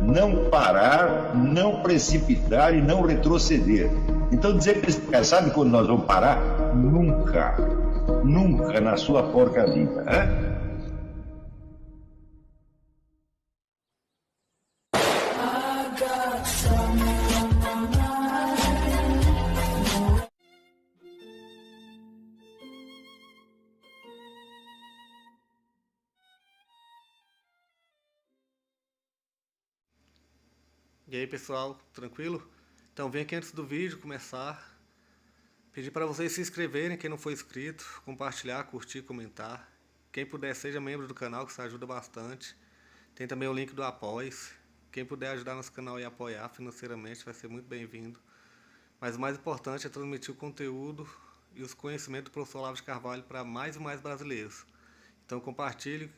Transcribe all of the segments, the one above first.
não parar, não precipitar e não retroceder. Então dizer para esse cara, sabe quando nós vamos parar? Nunca. Nunca na sua porca vida. Né? E aí pessoal, tranquilo? Então vem aqui antes do vídeo começar, pedir para vocês se inscreverem, quem não for inscrito, compartilhar, curtir, comentar. Quem puder seja membro do canal, que isso ajuda bastante. Tem também o link do Apoia-se. Quem puder ajudar nosso canal e apoiar financeiramente vai ser muito bem-vindo. Mas o mais importante é transmitir o conteúdo e os conhecimentos do professor Olavo de Carvalho para mais e mais brasileiros. Então compartilhe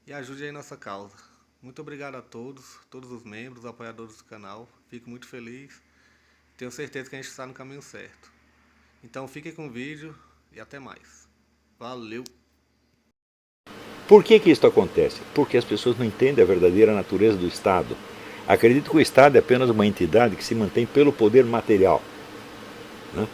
e ajude aí nossa causa. Muito obrigado a todos os membros, apoiadores do canal. Fico muito feliz. Tenho certeza que a gente está no caminho certo. Então fiquem com o vídeo e até mais. Valeu! Por que isso acontece? Porque as pessoas não entendem a verdadeira natureza do Estado. Acreditam que o Estado é apenas uma entidade que se mantém pelo poder material, né?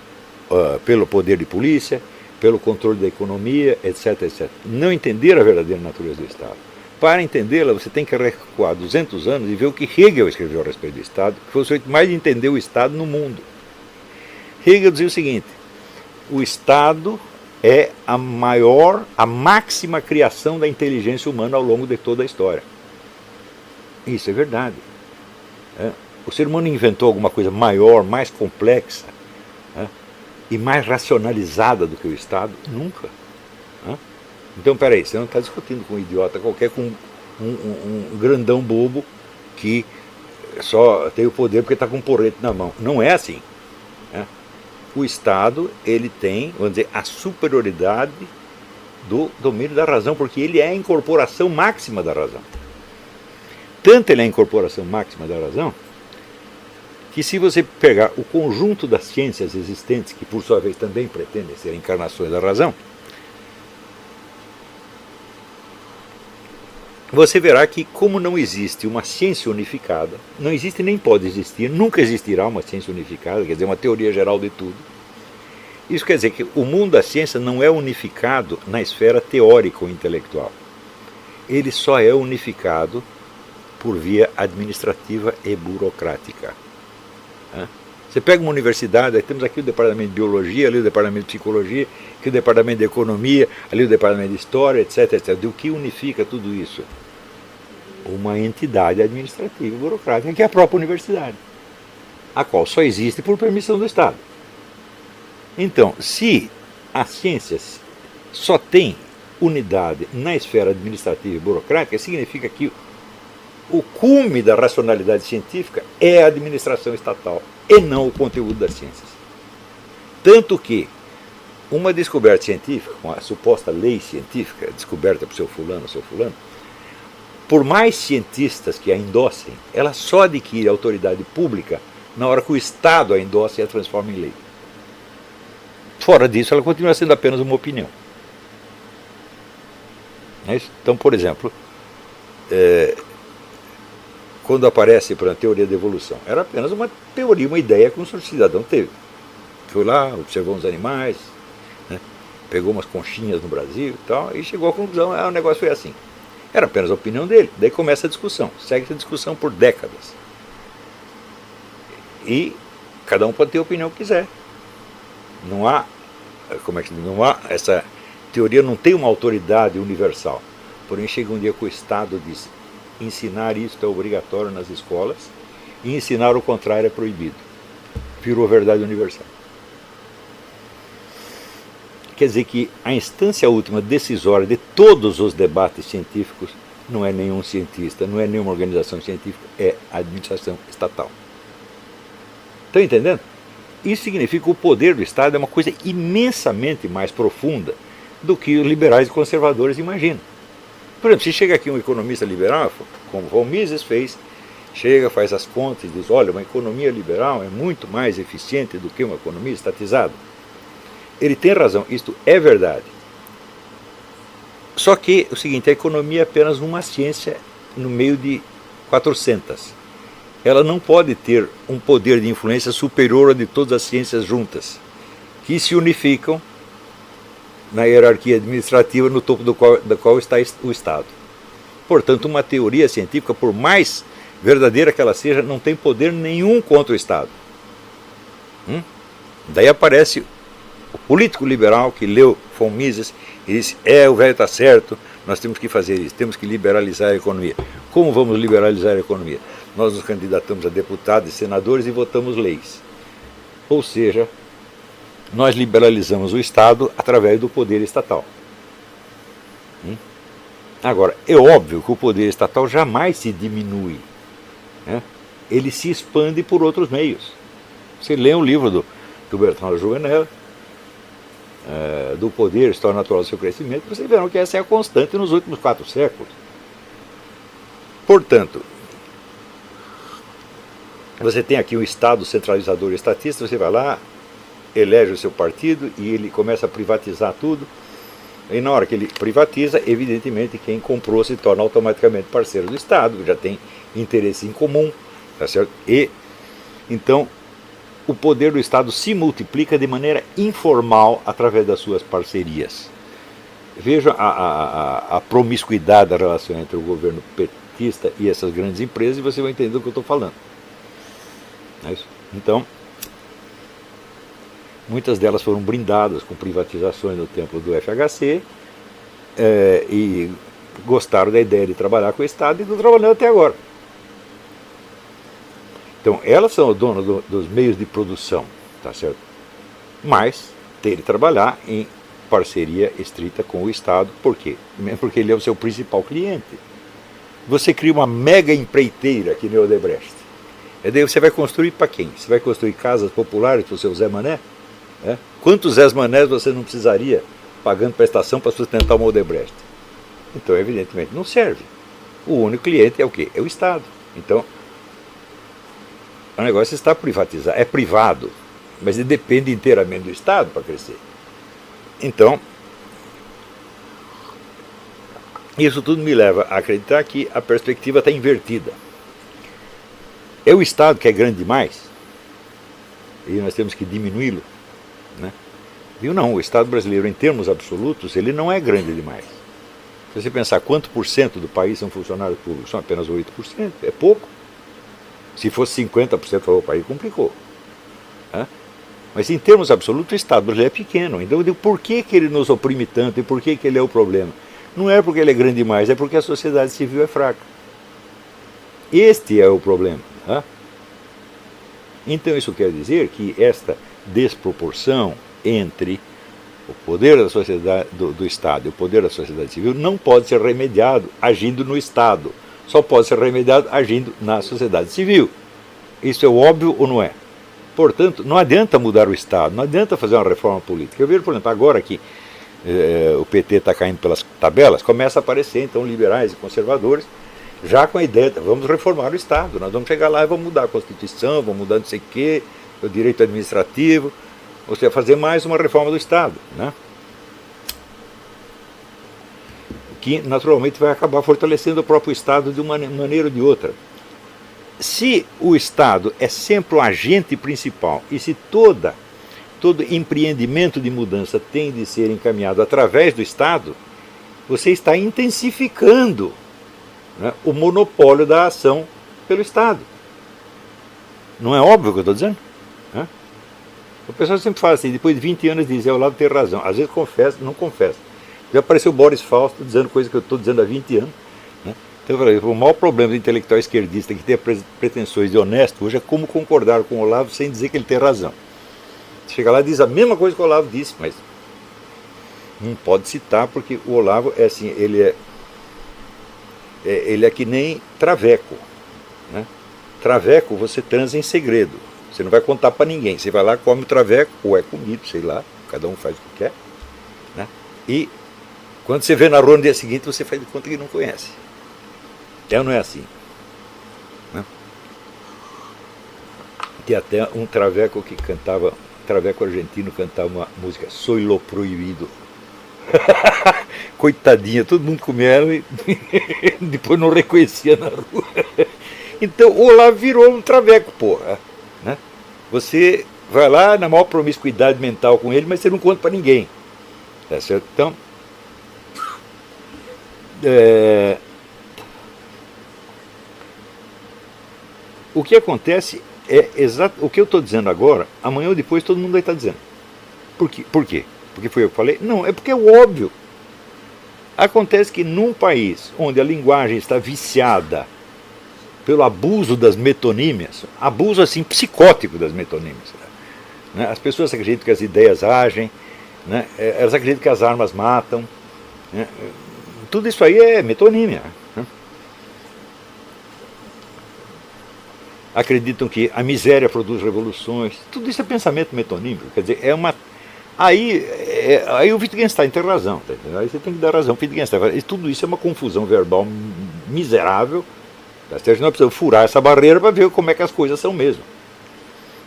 Pelo poder de polícia, pelo controle da economia, etc, etc. Não entenderam a verdadeira natureza do Estado. Para entendê-la, você tem que recuar 200 anos e ver o que Hegel escreveu a respeito do Estado, que foi o sujeito que mais entendeu o Estado no mundo. Hegel dizia o seguinte: o Estado é a máxima criação da inteligência humana ao longo de toda a história. Isso é verdade. O ser humano inventou alguma coisa maior, mais complexa, e mais racionalizada do que o Estado? Nunca. Então, peraí, você não está discutindo com um idiota qualquer, com um grandão bobo que só tem o poder porque está com um porrete na mão. Não é assim. O Estado, ele tem, vamos dizer, a superioridade do domínio da razão, porque ele é a incorporação máxima da razão. Tanto ele é a incorporação máxima da razão, que se você pegar o conjunto das ciências existentes, que por sua vez também pretendem ser encarnações da razão, você verá que, como não existe uma ciência unificada, não existe nem pode existir, nunca existirá uma ciência unificada, quer dizer, uma teoria geral de tudo. Isso quer dizer que o mundo da ciência não é unificado na esfera teórica ou intelectual. Ele só é unificado por via administrativa e burocrática. Você pega uma universidade, aí temos aqui o departamento de biologia, ali o departamento de psicologia, aqui o departamento de economia, ali o departamento de história, etc, etc. O que unifica tudo isso? Uma entidade administrativa e burocrática, que é a própria universidade, a qual só existe por permissão do Estado. Então, se as ciências só têm unidade na esfera administrativa e burocrática, significa que o cume da racionalidade científica é a administração estatal e não o conteúdo das ciências. Tanto que uma descoberta científica, uma suposta lei científica, descoberta por seu fulano, por mais cientistas que a endossem, ela só adquire autoridade pública na hora que o Estado a endossa e a transforma em lei. Fora disso, ela continua sendo apenas uma opinião. É isso? Então, por exemplo, quando aparece para a teoria da evolução, era apenas uma teoria, uma ideia que um cidadão teve. Foi lá, observou uns animais, pegou umas conchinhas no Brasil e tal, e chegou à conclusão, o negócio foi assim. Era apenas a opinião dele. Daí começa a discussão. Segue essa discussão por décadas. E cada um pode ter a opinião que quiser. Não há, essa teoria não tem uma autoridade universal. Porém, chega um dia que o Estado diz: ensinar isto é obrigatório nas escolas e ensinar o contrário é proibido. Virou verdade universal. Quer dizer que a instância última decisória de todos os debates científicos não é nenhum cientista, não é nenhuma organização científica, é a administração estatal. Estão entendendo? Isso significa que o poder do Estado é uma coisa imensamente mais profunda do que os liberais e conservadores imaginam. Por exemplo, se chega aqui um economista liberal, como Von Mises fez, chega, faz as contas e diz: olha, uma economia liberal é muito mais eficiente do que uma economia estatizada. Ele tem razão, isto é verdade. Só que o seguinte, a economia é apenas uma ciência no meio de 400. ela não pode ter um poder de influência superior ao de todas as ciências juntas, que se unificam na hierarquia administrativa no topo da qual está o Estado. Portanto, uma teoria científica, por mais verdadeira que ela seja, não tem poder nenhum contra o Estado. Daí aparece o político liberal que leu von Mises e disse: o velho está certo, nós temos que fazer isso, temos que liberalizar a economia. Como vamos liberalizar a economia? Nós nos candidatamos a deputados e senadores e votamos leis. Ou seja, nós liberalizamos o Estado através do poder estatal. Agora, é óbvio que o poder estatal jamais se diminui, né? Ele se expande por outros meios. Você lê um livro do Bertrand Juvenel, do poder, história natural do seu crescimento, você verá que essa é a constante nos últimos 4 séculos. Portanto, você tem aqui um Estado centralizador e estatista, você vai lá, elege o seu partido e ele começa a privatizar tudo. E na hora que ele privatiza, evidentemente quem comprou se torna automaticamente parceiro do Estado, já tem interesse em comum, tá certo? E então o poder do Estado se multiplica de maneira informal através das suas parcerias. Veja a promiscuidade da relação entre o governo petista e essas grandes empresas e você vai entender do que eu estou falando. É isso? Então, muitas delas foram brindadas com privatizações no tempo do FHC e gostaram da ideia de trabalhar com o Estado e estão trabalhando até agora. Então, elas são donas dos meios de produção, tá certo? Mas tem de trabalhar em parceria estrita com o Estado. Por quê? Porque ele é o seu principal cliente. Você cria uma mega empreiteira que nem o Odebrecht. E daí você vai construir para quem? Você vai construir casas populares para o seu Zé Mané? Quantos Zé Manés você não precisaria pagando prestação para sustentar uma Odebrecht? Então, evidentemente, não serve. O único cliente é o quê? É o Estado. Então, o negócio está privatizado, é privado, mas ele depende inteiramente do Estado para crescer. Então, isso tudo me leva a acreditar que a perspectiva está invertida. É o Estado que é grande demais e nós temos que diminuí-lo, né? Viu? Não, o Estado brasileiro, em termos absolutos, ele não é grande demais. Se você pensar quanto por cento do país são funcionários públicos, são apenas 8%, é pouco. Se fosse 50% para o país, complicou. Mas em termos absolutos, o Estado brasileiro é pequeno. Então eu digo, por que ele nos oprime tanto e por que ele é o problema? Não é porque ele é grande demais, é porque a sociedade civil é fraca. Este é o problema. Então isso quer dizer que esta desproporção entre o poder da sociedade, do Estado e o poder da sociedade civil não pode ser remediado agindo no Estado. Só pode ser remediado agindo na sociedade civil. Isso é óbvio ou não é? Portanto, não adianta mudar o Estado, não adianta fazer uma reforma política. Eu vejo, por exemplo, agora que o PT está caindo pelas tabelas, começa a aparecer, então, liberais e conservadores, já com a ideia de vamos reformar o Estado, nós vamos chegar lá e vamos mudar a Constituição, vamos mudar não sei o quê, o direito administrativo, ou seja, fazer mais uma reforma do Estado, né? Que naturalmente vai acabar fortalecendo o próprio Estado de uma maneira ou de outra. Se o Estado é sempre o agente principal e se todo empreendimento de mudança tem de ser encaminhado através do Estado, você está intensificando, né, o monopólio da ação pelo Estado. Não é óbvio o que eu estou dizendo? O pessoal sempre fala assim, depois de 20 anos diz, o Olavo tem razão. Às vezes confessa, não confessa. Já apareceu o Boris Fausto dizendo coisas que eu estou dizendo há 20 anos. Né? Então eu falei, o maior problema do intelectual esquerdista que tem pretensões de honesto hoje é como concordar com o Olavo sem dizer que ele tem razão. Chega lá e diz a mesma coisa que o Olavo disse, mas não pode citar porque o Olavo é assim, ele é que nem traveco. Né? Traveco você transa em segredo. Você não vai contar para ninguém. Você vai lá, come o traveco, ou é comido, sei lá, cada um faz o que quer. Né? E quando você vê na rua no dia seguinte, você faz de conta que não conhece. Então não é assim. Né? Tem até um traveco que cantava, traveco argentino cantava uma música, Soy lo proibido. Coitadinha, todo mundo comia ela e depois não reconhecia na rua. Então o Olavo virou um traveco, porra. Né? Você vai lá na maior promiscuidade mental com ele, mas você não conta para ninguém. Tá certo? Então, o que acontece é exato o que eu estou dizendo agora, amanhã ou depois todo mundo vai estar dizendo. Por quê? Porque foi eu que falei? Não, é porque é óbvio. Acontece que num país onde a linguagem está viciada pelo abuso das metonímias, abuso assim psicótico das metonímias, né? As pessoas acreditam que as ideias agem, né? Elas acreditam que as armas matam, né? Tudo isso aí é metonímia. Né? Acreditam que a miséria produz revoluções, tudo isso é pensamento metonímico, quer dizer, é uma... Aí o Wittgenstein tem razão, tá? Aí você tem que dar razão, Wittgenstein, tudo isso é uma confusão verbal miserável, tá? Nós precisamos furar essa barreira para ver como é que as coisas são mesmo.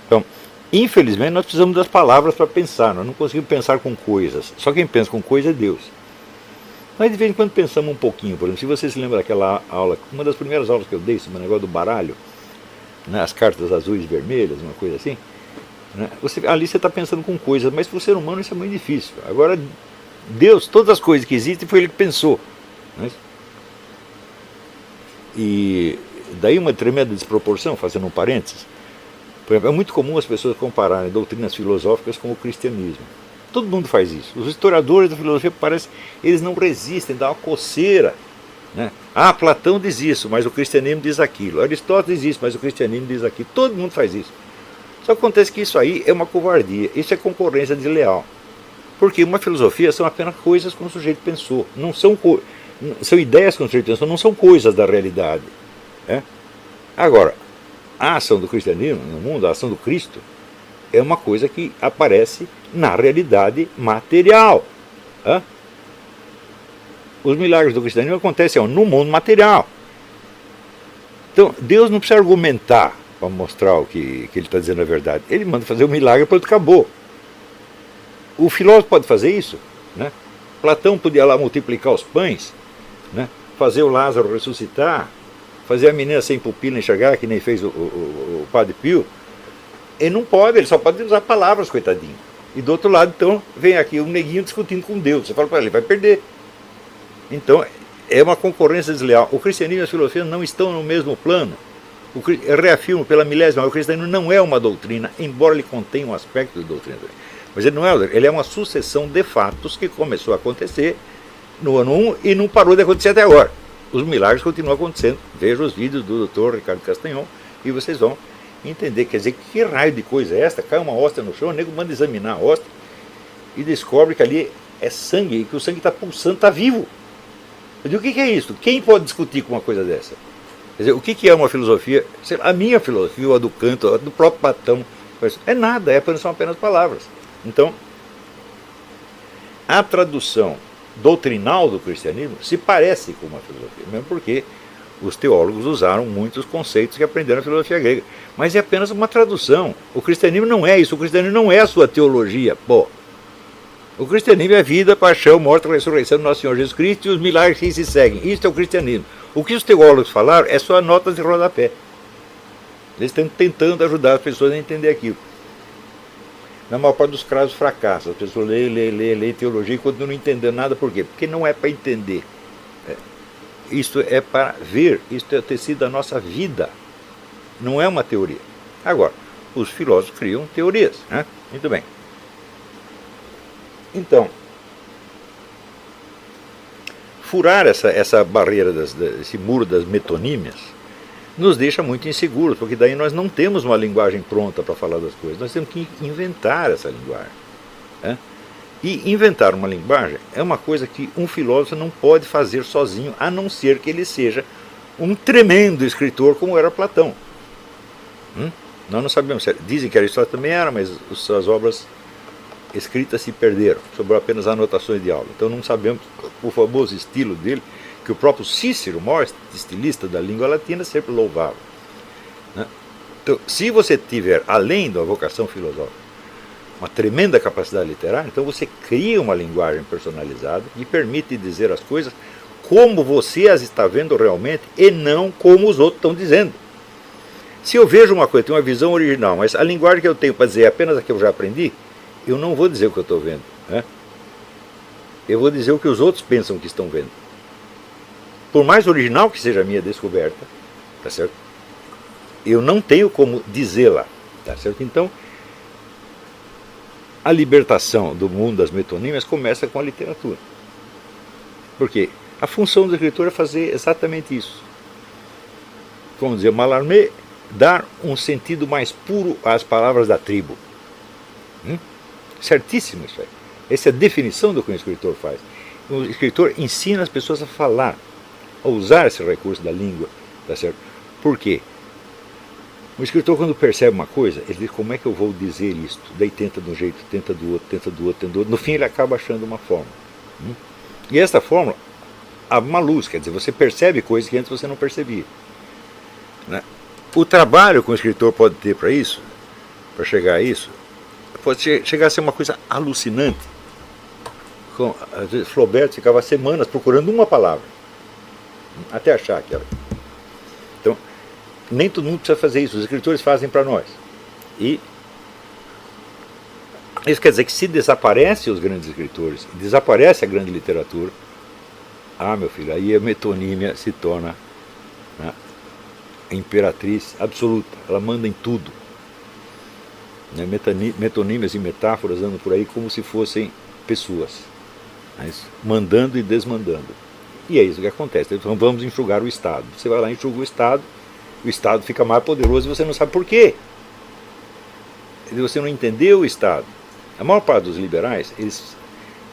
Então, infelizmente, nós precisamos das palavras para pensar, nós não conseguimos pensar com coisas, só quem pensa com coisa é Deus. Mas de vez em quando pensamos um pouquinho, por exemplo, se você se lembra daquela aula, uma das primeiras aulas que eu dei sobre o negócio do baralho, né, as cartas azuis e vermelhas, uma coisa assim, né, ali você está pensando com coisas, mas para o ser humano isso é muito difícil. Agora, Deus, todas as coisas que existem, foi Ele que pensou. Né? E daí uma tremenda desproporção, fazendo um parênteses. Por exemplo, é muito comum as pessoas compararem doutrinas filosóficas com o cristianismo. Todo mundo faz isso. Os historiadores da filosofia, parece, eles não resistem, dá uma coceira. Né? Ah, Platão diz isso, mas o cristianismo diz aquilo. Aristóteles diz isso, mas o cristianismo diz aquilo. Todo mundo faz isso. Só acontece que isso aí é uma covardia. Isso é concorrência desleal. Porque uma filosofia são apenas coisas que o sujeito pensou. Não são, são ideias que o sujeito pensou, não são coisas da realidade. Né? Agora, a ação do cristianismo no mundo, a ação do Cristo, é uma coisa que aparece na realidade material. Né? Os milagres do cristianismo acontecem no mundo material. Então, Deus não precisa argumentar para mostrar o que ele está dizendo a verdade. Ele manda fazer o milagre e pronto, acabou. O filósofo pode fazer isso. Né? Platão podia lá multiplicar os pães, né? Fazer o Lázaro ressuscitar, fazer a menina sem pupila enxergar, que nem fez o Padre Pio. Ele não pode, ele só pode usar palavras, coitadinho. E do outro lado, então, vem aqui um neguinho discutindo com Deus. Você fala para ele, vai perder. Então, é uma concorrência desleal. O cristianismo e a filosofia não estão no mesmo plano. Eu reafirmo pela milésima, o cristianismo não é uma doutrina, embora ele contenha um aspecto de doutrina. Mas ele não é, ele é uma sucessão de fatos que começou a acontecer no ano 1 e não parou de acontecer até agora. Os milagres continuam acontecendo. Veja os vídeos do Dr. Ricardo Castanhon e vocês vão entender. Quer dizer, que raio de coisa é esta? Cai uma hóstia no chão, o nego manda examinar a hóstia e descobre que ali é sangue, e que o sangue está pulsando, está vivo. Eu digo, o que é isso? Quem pode discutir com uma coisa dessa? Quer dizer, o que é uma filosofia? A minha filosofia, a do Kant, a do próprio Platão, é nada, são apenas palavras. Então, a tradução doutrinal do cristianismo se parece com uma filosofia, mesmo porque os teólogos usaram muitos conceitos que aprenderam na filosofia grega. Mas é apenas uma tradução. O cristianismo não é isso, o cristianismo não é a sua teologia. Pô. O cristianismo é a vida, paixão, morte, ressurreição do nosso Senhor Jesus Cristo e os milagres que se seguem. Isso é o cristianismo. O que os teólogos falaram é só notas de rodapé. Eles estão tentando ajudar as pessoas a entender aquilo. Na maior parte dos casos, fracasso. As pessoas leem teologia e continuam não entendendo nada. Por quê? Porque não é para entender. Isto é para ver. Isto é o tecido da nossa vida. Não é uma teoria. Agora, os filósofos criam teorias. Né? Muito bem. Então, furar essa barreira, esse muro das metonímias, nos deixa muito inseguros, porque daí nós não temos uma linguagem pronta para falar das coisas, nós temos que inventar essa linguagem. Né? E inventar uma linguagem é uma coisa que um filósofo não pode fazer sozinho, a não ser que ele seja um tremendo escritor como era Platão. Nós não sabemos, dizem que Aristóteles também era, mas suas obras escritas se perderam, sobrou apenas anotações de aula. Então não sabemos o famoso estilo dele, que o próprio Cícero, o maior estilista da língua latina, sempre louvava. Né? Então, se você tiver, além da vocação filosófica, uma tremenda capacidade literária, então você cria uma linguagem personalizada e permite dizer as coisas como você as está vendo realmente e não como os outros estão dizendo. Se eu vejo uma coisa, tenho uma visão original, mas a linguagem que eu tenho para dizer é apenas a que eu já aprendi, eu não vou dizer o que eu estou vendo, né? Eu vou dizer o que os outros pensam que estão vendo. Por mais original que seja a minha descoberta, tá certo? Eu não tenho como dizê-la, tá certo? Então, a libertação do mundo das metonímias começa com a literatura. Porque a função do escritor é fazer exatamente isso. Vamos dizer, Mallarmé, dar um sentido mais puro às palavras da tribo. Certíssimo isso aí. Essa é a definição do que o escritor faz. O escritor ensina as pessoas a falar, a usar esse recurso da língua, tá certo? Por quê? O escritor, quando percebe uma coisa, ele diz, como é que eu vou dizer isto? Daí tenta de um jeito, tenta do outro, tenta do outro, tenta do outro. No fim ele acaba achando uma fórmula. E essa fórmula abre uma luz, quer dizer, você percebe coisas que antes você não percebia, né? O trabalho que o escritor pode ter para isso, para chegar a isso, pode chegar a ser uma coisa alucinante. Às vezes Flaubert ficava semanas procurando uma palavra, até achar aquela. Então, nem todo mundo precisa fazer isso, os escritores fazem para nós. E isso quer dizer que se desaparecem os grandes escritores, desaparece a grande literatura, meu filho, aí a metonímia se torna, né, a imperatriz absoluta, ela manda em tudo. Né, metonímias e metáforas andam por aí como se fossem pessoas, mas mandando e desmandando. E é isso que acontece. Então vamos enxugar o Estado. Você vai lá e enxuga o Estado fica mais poderoso e você não sabe por quê. Você não entendeu o Estado. A maior parte dos liberais, eles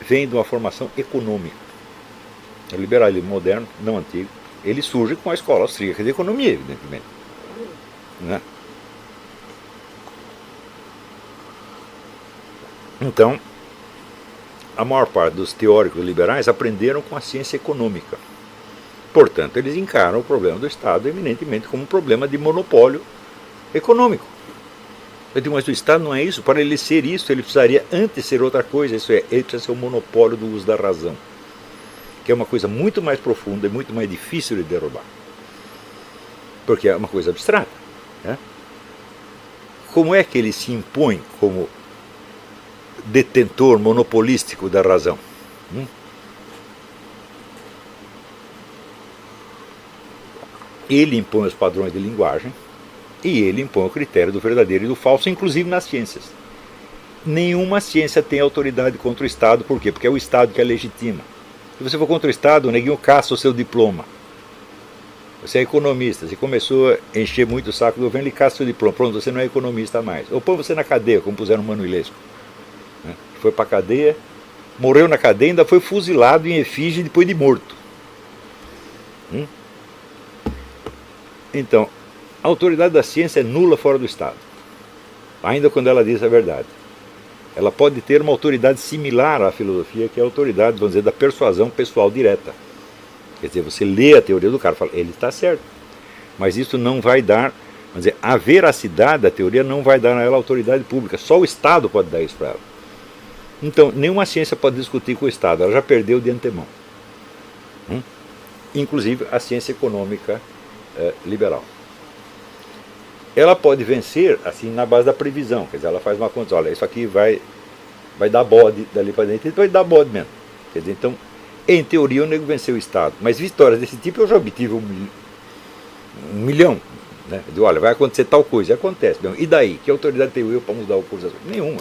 vêm de uma formação econômica. O liberalismo moderno, não antigo, ele surge com a escola austríaca de economia, evidentemente. Né? Então, a maior parte dos teóricos liberais aprenderam com a ciência econômica. Portanto, eles encaram o problema do Estado, eminentemente, como um problema de monopólio econômico. Eu digo, mas o Estado não é isso. Para ele ser isso, ele precisaria antes ser outra coisa. Isso é, ele precisa ser o monopólio do uso da razão, que é uma coisa muito mais profunda e muito mais difícil de derrubar. Porque é uma coisa abstrata. Né? Como é que ele se impõe como detentor monopolístico da razão? Ele impõe os padrões de linguagem e ele impõe o critério do verdadeiro e do falso, inclusive nas ciências. Nenhuma ciência tem autoridade contra o Estado. Por quê? Porque é o Estado que a legitima. Se você for contra o Estado, o neguinho caça o seu diploma. Você é economista, você começou a encher muito o saco do governo, ele caça o seu diploma. Pronto, você não é economista mais. Ou põe você na cadeia, como puseram o Mano Ilesco. Foi para a cadeia, morreu na cadeia, ainda foi fuzilado em efígie depois de morto. Então, a autoridade da ciência é nula fora do Estado, ainda quando ela diz a verdade. Ela pode ter uma autoridade similar à filosofia, que é a autoridade, vamos dizer, da persuasão pessoal direta. Quer dizer, você lê a teoria do cara e fala, ele está certo. Mas isso não vai dar, vamos dizer, a veracidade da teoria não vai dar a ela autoridade pública. Só o Estado pode dar isso para ela. Então, nenhuma ciência pode discutir com o Estado, ela já perdeu de antemão. Inclusive a ciência econômica liberal. Ela pode vencer assim na base da previsão, quer dizer, ela faz uma conta, olha, isso aqui vai dar bode dali para dentro, então vai dar bode mesmo. Quer dizer, então, em teoria, o nego venceu o Estado, mas vitórias desse tipo eu já obtive um milhão. Né? Eu digo, olha, vai acontecer tal coisa, e acontece. E daí? Que autoridade tenho eu para mudar o curso das coisas? Nenhuma.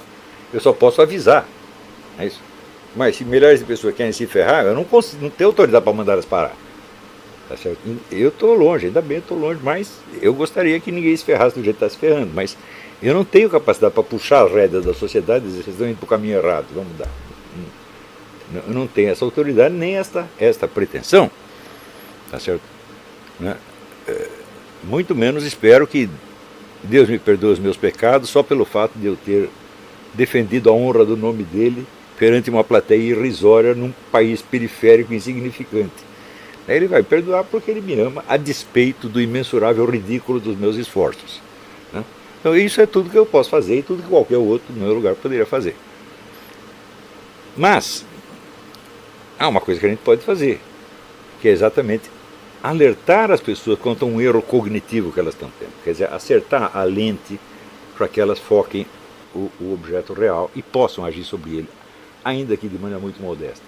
Eu só posso avisar. É isso. Mas se milhares de pessoas querem se ferrar, eu não tenho autoridade para mandar elas parar. Tá certo? Eu estou longe, ainda bem estou longe, mas eu gostaria que ninguém se ferrasse do jeito que está se ferrando. Mas eu não tenho capacidade para puxar as rédeas da sociedade e dizer, vocês estão indo para o caminho errado, vamos mudar. Eu não tenho essa autoridade nem esta pretensão. Tá certo? Né? Muito menos espero que Deus me perdoe os meus pecados só pelo fato de eu ter defendido a honra do nome dele perante uma plateia irrisória num país periférico insignificante. Ele vai perdoar porque ele me ama a despeito do imensurável ridículo dos meus esforços. Né? Então isso é tudo que eu posso fazer e tudo que qualquer outro no meu lugar poderia fazer. Mas há uma coisa que a gente pode fazer, que é exatamente alertar as pessoas quanto a um erro cognitivo que elas estão tendo. Quer dizer, acertar a lente para que elas foquem o objeto real e possam agir sobre ele, ainda que de maneira muito modesta.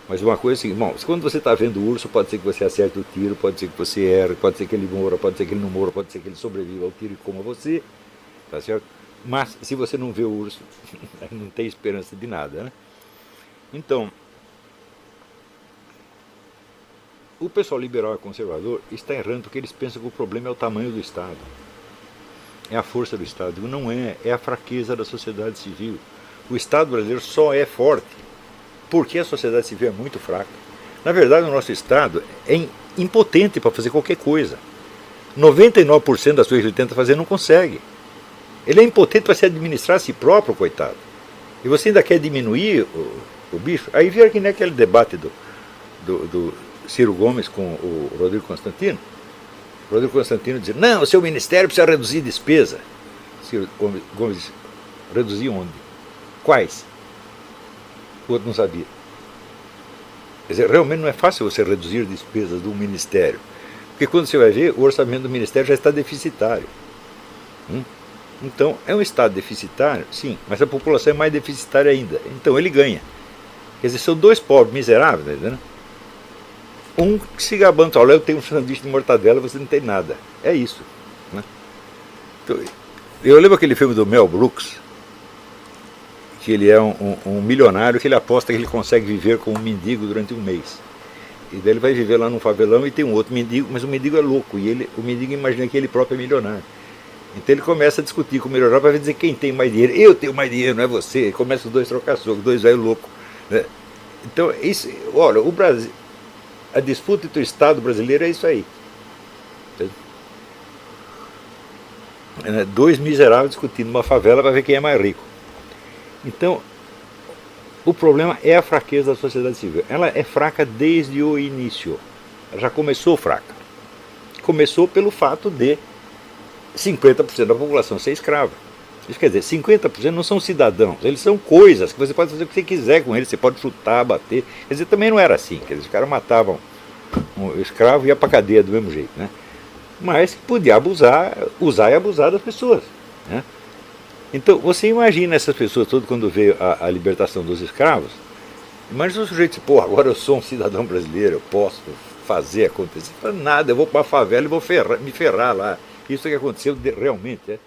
Mas uma coisa é assim, bom, quando você está vendo o urso, pode ser que você acerte o tiro, pode ser que você erre, pode ser que ele morra, pode ser que ele não morra, pode ser que ele sobreviva ao tiro e coma você, tá certo? Mas se você não vê o urso, não tem esperança de nada, né? Então, o pessoal liberal e conservador está errando porque eles pensam que o problema é o tamanho do Estado. É a força do Estado. Não é, é a fraqueza da sociedade civil. O Estado brasileiro só é forte porque a sociedade civil é muito fraca. Na verdade, o nosso Estado é impotente para fazer qualquer coisa. 99% das coisas que ele tenta fazer não consegue. Ele é impotente para se administrar a si próprio, coitado. E você ainda quer diminuir o bicho? Aí vira que nem aquele debate do Ciro Gomes com o Rodrigo Constantino. O Rodrigo Constantino dizia, não, o seu ministério precisa reduzir despesa. Ciro Gomes disse, reduzir onde? Quais? O outro não sabia. Quer dizer, realmente não é fácil você reduzir despesas do ministério. Porque quando você vai ver, o orçamento do ministério já está deficitário. Então, é um Estado deficitário, sim, mas a população é mais deficitária ainda. Então ele ganha. Quer dizer, são dois pobres miseráveis, tá entendendo? Um que se gabando, olha, eu tenho um sanduíche de mortadela, você não tem nada. É isso. Né? Então, eu lembro aquele filme do Mel Brooks, que ele é um milionário que ele aposta que ele consegue viver com um mendigo durante um mês. E daí ele vai viver lá num favelão e tem um outro mendigo, mas o mendigo é louco, e o mendigo imagina que ele próprio é milionário. Então ele começa a discutir com o milionário para dizer quem tem mais dinheiro. Eu tenho mais dinheiro, não é você. E começa os dois trocar soco, dois velhos loucos. Né? Então, isso, olha, o Brasil, a disputa entre o Estado brasileiro é isso aí. Dois miseráveis discutindo numa favela para ver quem é mais rico. Então, o problema é a fraqueza da sociedade civil. Ela é fraca desde o início. Ela já começou fraca. Começou pelo fato de 50% da população ser escrava. Isso quer dizer, 50% não são cidadãos, eles são coisas que você pode fazer o que você quiser com eles, você pode chutar, bater. Quer dizer, também não era assim, quer dizer, os caras matavam um escravo e ia para a cadeia do mesmo jeito, né? Mas podia abusar, usar e abusar das pessoas, né? Então, você imagina essas pessoas todas quando veio a libertação dos escravos, imagina o sujeito diz, pô, agora eu sou um cidadão brasileiro, eu posso fazer acontecer. Fala, nada, eu vou para a favela e vou me ferrar lá. Isso que aconteceu realmente.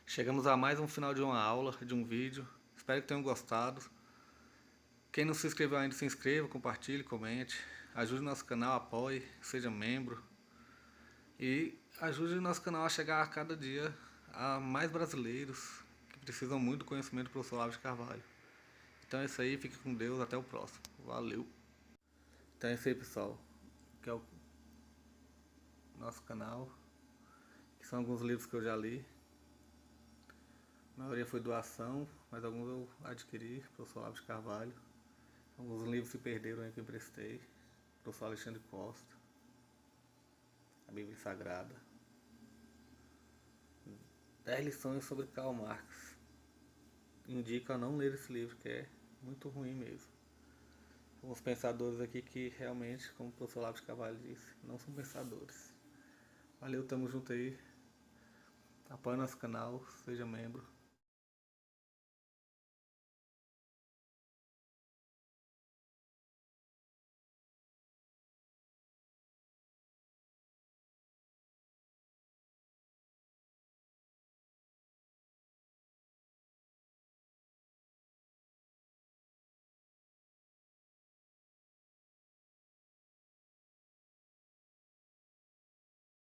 Chegamos a mais um final de uma aula, de um vídeo. Espero que tenham gostado. Quem não se inscreveu ainda, se inscreva, compartilhe, comente. Ajude o nosso canal, apoie, seja membro. E ajude o nosso canal a chegar a cada dia a mais brasileiros que precisam muito do conhecimento do professor Olavo de Carvalho. Então é isso aí, fique com Deus, até o próximo. Valeu! Então é isso aí, pessoal. Que é o nosso canal. Que são alguns livros que eu já li. A maioria foi doação, mas alguns eu adquiri, professor Olavo de Carvalho. Alguns livros se perderam aí que eu emprestei. Professor Alexandre Costa. A Bíblia Sagrada. 10 lições sobre Karl Marx. Indico a não ler esse livro, que é muito ruim mesmo. Alguns pensadores aqui que realmente, como o professor Olavo de Carvalho disse, não são pensadores. Valeu, tamo junto aí. Apoie nosso canal, seja membro.